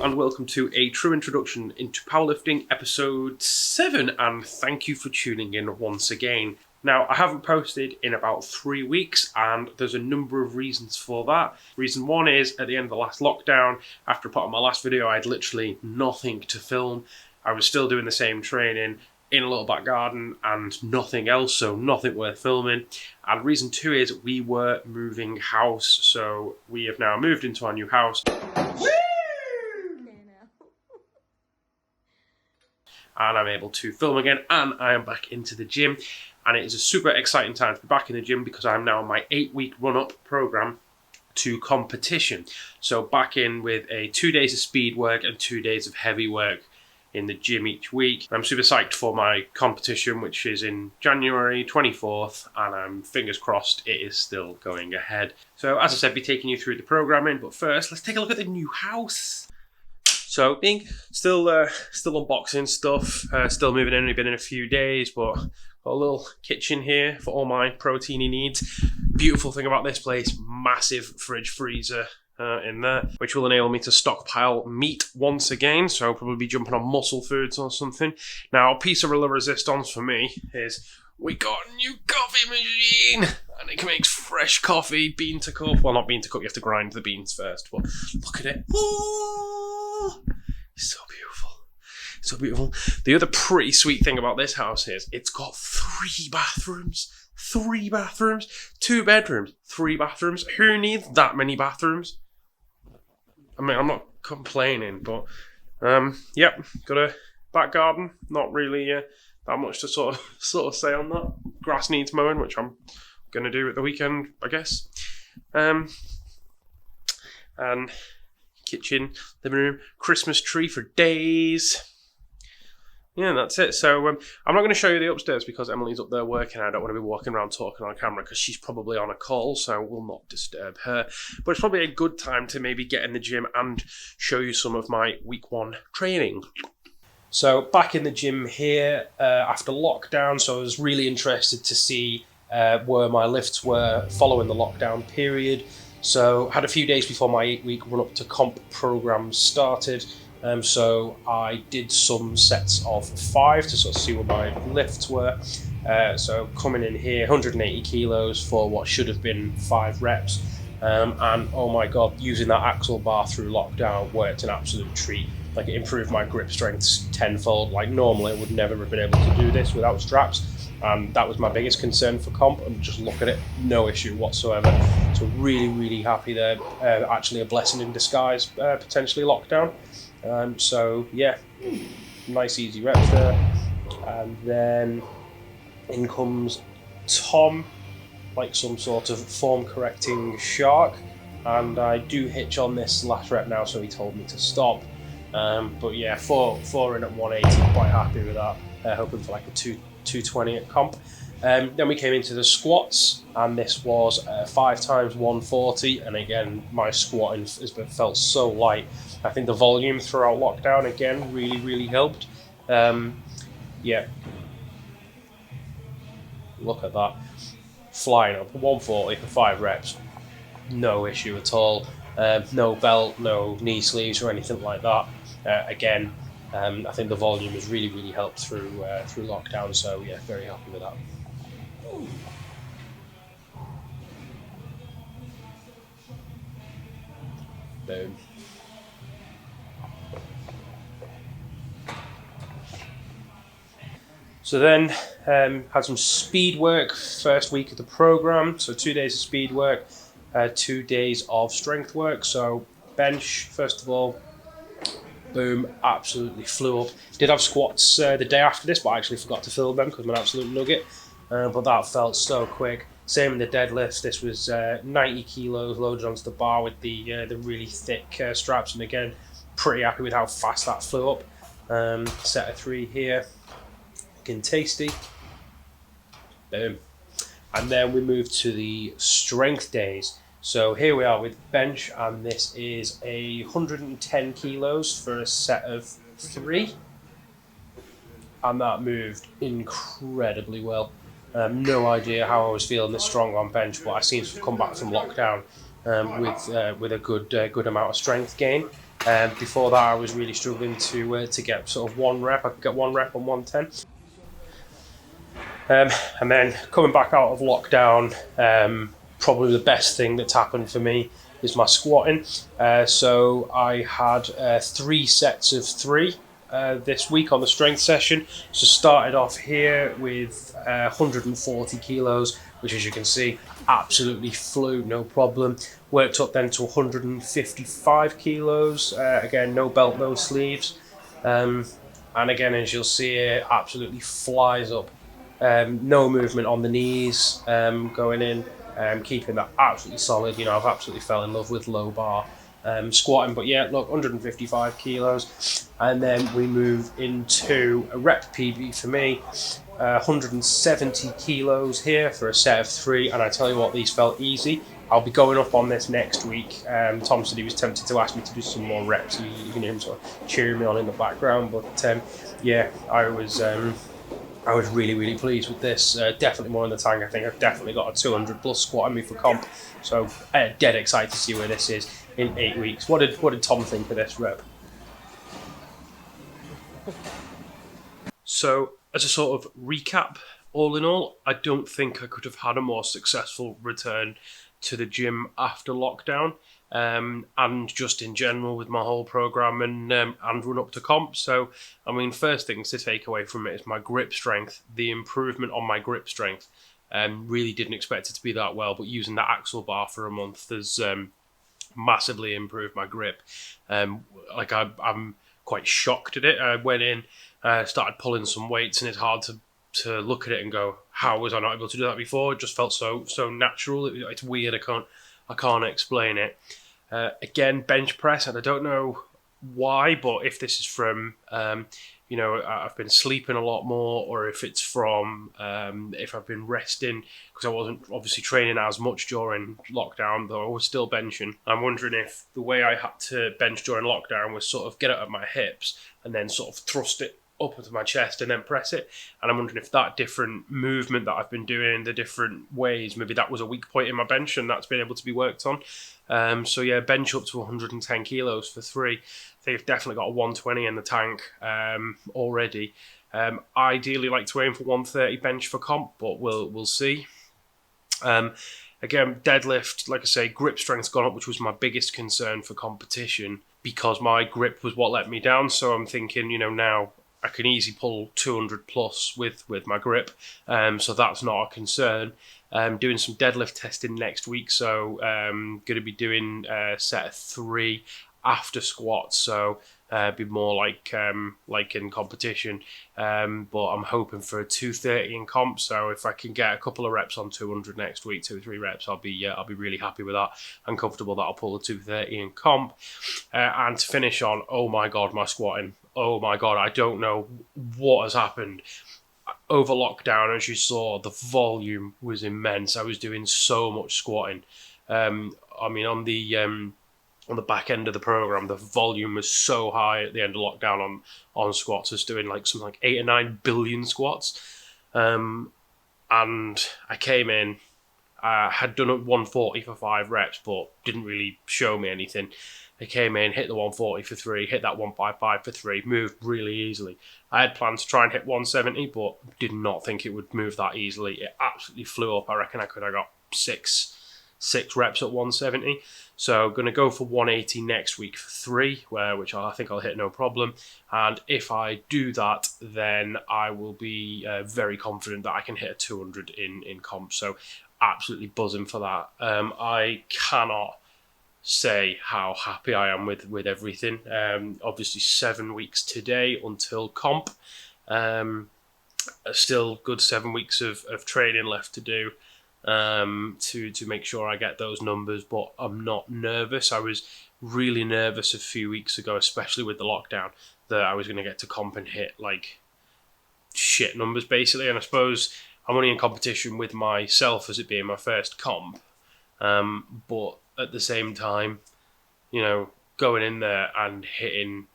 and welcome to a true introduction into powerlifting episode 7, and thank you for tuning in once again. Now, I haven't posted in about 3 weeks, and there's a number of reasons for that. Reason 1 is, at the end of the last lockdown, after I put on my last video, I had literally nothing to film. I was still doing the same training in a little back garden and nothing else, so nothing worth filming. And reason 2 is we were moving house, so we have now moved into our new house. And I'm able to film again, and I am back into the gym. And it is a super exciting time to be back in the gym because I'm now on my 8-week run-up program to competition. So back in with 2 days of speed work and 2 days of heavy work in the gym each week. I'm super psyched for my competition, which is in January 24th, and I'm fingers crossed it is still going ahead. So as I said, be taking you through the programming, but first let's take a look at the new house. So being still unboxing stuff, still moving in, only been in a few days, but got a little kitchen here for all my proteiny needs. Beautiful thing about this place, massive fridge freezer in there, which will enable me to stockpile meat once again, so I'll probably be jumping on muscle foods or something. Now, a piece of la resistance for me is we got a new coffee machine, and it makes fresh coffee, bean to cup. Well, not bean to cup, you have to grind the beans first, but look at it. Ooh, it's so beautiful. So beautiful. The other pretty sweet thing about this house is it's got 3 bathrooms. 3 bathrooms, 2 bedrooms, 3 bathrooms. Who needs that many bathrooms? I mean, I'm not complaining, but yep, got a back garden. Not really that much to sort of say on that. Grass needs mowing, which I'm gonna do at the weekend, I guess. And kitchen, living room, Christmas tree for days. Yeah, that's it. So I'm not going to show you the upstairs because Emily's up there working. I don't want to be walking around talking on camera because she's probably on a call, so we'll not disturb her. But it's probably a good time to maybe get in the gym and show you some of my week 1 training. So back in the gym here after lockdown, so I was really interested to see where my lifts were following the lockdown period. So had a few days before my 8-week run up to comp program started. So I did some sets of 5 to sort of see what my lifts were. So coming in here, 180 kilos for what should have been 5 reps. And oh my God, using that axle bar through lockdown worked an absolute treat. Like, it improved my grip strength tenfold. Like, normally I would never have been able to do this without straps. And that was my biggest concern for comp, and just look at it, no issue whatsoever. So really, really happy there. Actually a blessing in disguise, potentially lockdown. So yeah, nice easy reps there. And then in comes Tom, like some sort of form correcting shark. And I do hitch on this last rep now, so he told me to stop. But yeah, 4 in at 180, quite happy with that. Hoping for like a 220 at comp. Then we came into the squats, and this was 5 times 140, and again my squatting has felt so light. I think the volume throughout lockdown again really helped. Yeah, look at that, flying up 140 for 5 reps, no issue at all. No belt, no knee sleeves or anything like that. Again, I think the volume has really helped through lockdown, so yeah, very happy with that. Boom. So then had some speed work first week of the program, so 2 days of speed work, 2 days of strength work. So bench, first of all, boom, absolutely flew up. Did have squats the day after this, but I actually forgot to film them because I'm an absolute nugget. But that felt so quick. Same in the deadlifts. This was 90 kilos loaded onto the bar with the really thick straps, and again, pretty happy with how fast that flew up. Set of 3 here, looking tasty. Boom. And then we move to the strength days. So here we are with bench, and this is 110 kilos for a set of 3. And that moved incredibly well. No idea how I was feeling this strong on bench, but I seem to have come back from lockdown with a good amount of strength gain. Before that, I was really struggling to get sort of one rep. I could get one rep on 110. And then coming back out of lockdown, probably the best thing that's happened for me is my squatting. So I had 3 sets of 3 this week on the strength session. So started off here with 140 kilos, which, as you can see, absolutely flew, no problem. Worked up then to 155 kilos, again, no belt, no sleeves. And again, as you'll see, it absolutely flies up. No movement on the knees going in, keeping that absolutely solid. You know, I've absolutely fell in love with low bar squatting. But yeah, look, 155 kilos. And then we move into a rep PB for me, 170 kilos here for a set of 3. And I tell you what, these felt easy. I'll be going up on this next week. Tom said he was tempted to ask me to do some more reps. You can hear him sort of cheering me on in the background. But yeah, I was really, really pleased with this. Definitely more in the tank. I think I've definitely got a 200 plus squat on me for comp. So dead excited to see where this is in 8 weeks. What did Tom think of this rep? So as a sort of recap, all in all, I don't think I could have had a more successful return to the gym after lockdown. And just in general with my whole program and run up to comp. So, I mean, first things to take away from it is my grip strength, the improvement on my grip strength. Really didn't expect it to be that well, but using that axle bar for a month has massively improved my grip. Like I'm quite shocked at it. I went in, started pulling some weights, and it's hard to look at it and go, how was I not able to do that before? It just felt so natural. It's weird. I can't explain it. Again, bench press, and I don't know why, but if this is from, I've been sleeping a lot more, or if it's from if I've been resting, because I wasn't obviously training as much during lockdown, though I was still benching. I'm wondering if the way I had to bench during lockdown was sort of get it at my hips and then sort of thrust it up into my chest and then press it. And I'm wondering if that different movement that I've been doing, the different ways, maybe that was a weak point in my bench and that's been able to be worked on. So yeah, bench up to 110 kilos for 3. I think I've definitely got a 120 in the tank already. Ideally like to aim for 130 bench for comp, but we'll see. Again, deadlift, like I say, grip strength's gone up, which was my biggest concern for competition because my grip was what let me down. So I'm thinking, now I can easily pull 200 plus with my grip, so that's not a concern. Doing some deadlift testing next week, so going to be doing a set of 3 after squats, so be more like in competition, but I'm hoping for a 230 in comp. So if I can get a couple of reps on 200 next week, 2 or 3 reps, I'll be really happy with that and comfortable that I'll pull the 230 in comp. And to finish on, oh my god, my squatting. Oh my god, I don't know what has happened. Over lockdown, as you saw, the volume was immense. I was doing so much squatting. On the back end of the program, the volume was so high at the end of lockdown on squats. I was doing something like 8 or 9 billion squats. And I came in, I had done a 140 for 5 reps, but didn't really show me anything. I came in, hit the 140 for 3, hit that 155 for 3, moved really easily. I had planned to try and hit 170, but did not think it would move that easily. It absolutely flew up. I reckon I got 6 reps at 170. So going to go for 180 next week for 3, which I think I'll hit no problem. And if I do that, then I will be very confident that I can hit a 200 in comp. So absolutely buzzing for that. I cannot say how happy I am with everything. Obviously 7 weeks today until comp. Still good 7 weeks of training left to do to make sure I get those numbers, but I'm not nervous. I was really nervous a few weeks ago, especially with the lockdown, that I was going to get to comp and hit shit numbers basically. And I suppose I'm only in competition with myself as it being my first comp, but at the same time, going in there and hitting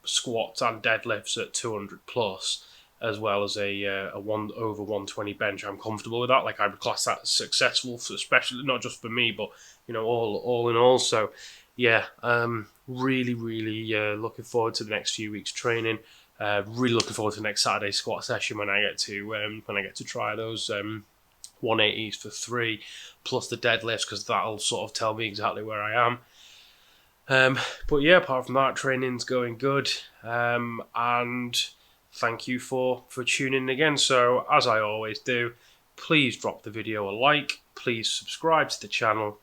squats and deadlifts at 200 plus, as well as a 1 over 120 bench, I'm comfortable with that. I would class that as successful, especially not just for me, but all in all. So yeah, really looking forward to the next few weeks training. Really looking forward to the next Saturday squat session when I get to try those 180s for 3 plus the deadlifts, because that'll sort of tell me exactly where I am. But yeah, apart from that, training's going good. And thank you for tuning in again. So as I always do, please drop the video a like, please subscribe to the channel,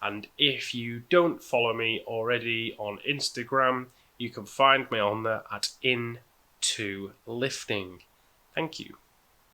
and if you don't follow me already on Instagram, you can find me on there at Into Lifting. Thank you.